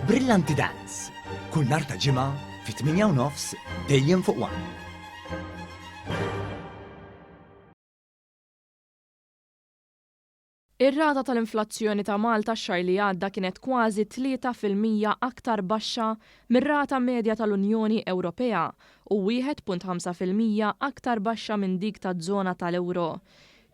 Brillanti Dance. Kull nhar ta' ġimgħa fit-8:30 dejjem fuq One. Ir-rata tal-inflazzjoni ta' Malta x-xahar li għadda kienet kważi 3% aktar baxxa mir-rata medja tal-Unjoni Ewropea u 1.5% aktar baxxa minn dik taż-żona tal-Ewro.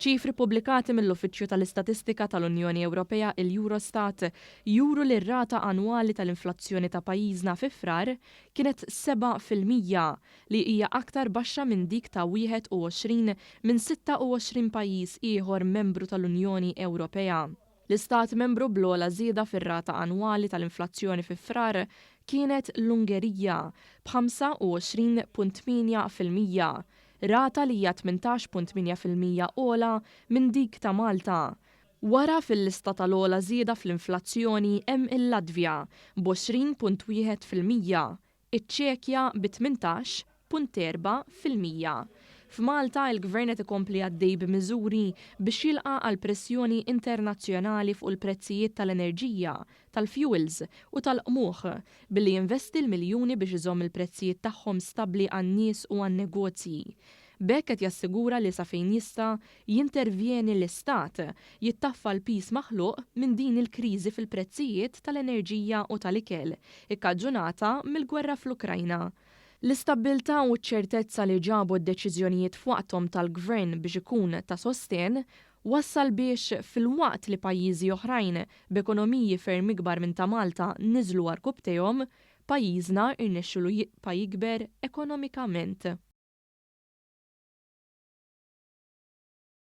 Ċifri pubblikati mill-Uffiċċju tal-Istatistika tal-Unjoni Ewropea il-Eurostat juru li r-rata annwali tal-inflazzjoni ta' pajjiżna fi frar kienet 7% li hija aktar baxxa minn dik ta' 21 minn 26 pajjiż ieħor membru tal-Unjoni Ewropea. L-istat membru bl-ogħla żieda fir-rata annwali tal-inflazzjoni fi frar kienet l-Ungerija b'25.8%. Rata li hija 18.8% ogħla minn dik ta' Malta. Wara fil-lista tal-ogħla żieda fl-inflazzjoni hemm il-Latvja b'20.1%, iċ-Ċekja b'18.4%. F'Malta il-Gvern qed ikompli għaddej b'miżuri biex jilqa' għal pressjoni internazzjonali fuq il-prezzijiet tal-enerġija, tal-fuels u tal-qmugħ billi jinvesti l-miljuni biex iżomm il-prezzijiet tagħhom stabbli għan-nies u għan-negozji. B'hekk qed jassigura li sa fejn jista' jintervjeni l-Istat jittaffa l-piż maħluq minn din il-kriżi fil-prezzijiet tal-enerġija u tal-ikel, ikkaġunata mill-gwerra fl-Ukrajna. L-istabbiltà u ċ-ċertezza li ġabu d-deċiżjonijiet f'waqthom tal-Gvern biex ikun ta' sostien wassal biex fil-waqt li pajjiżi oħrajn b'ekonomiji ferm ikbar minn ta' Malta niżlu għarkub tihom, pajjiżna irnexxielu jibqa' jikber ekonomikament.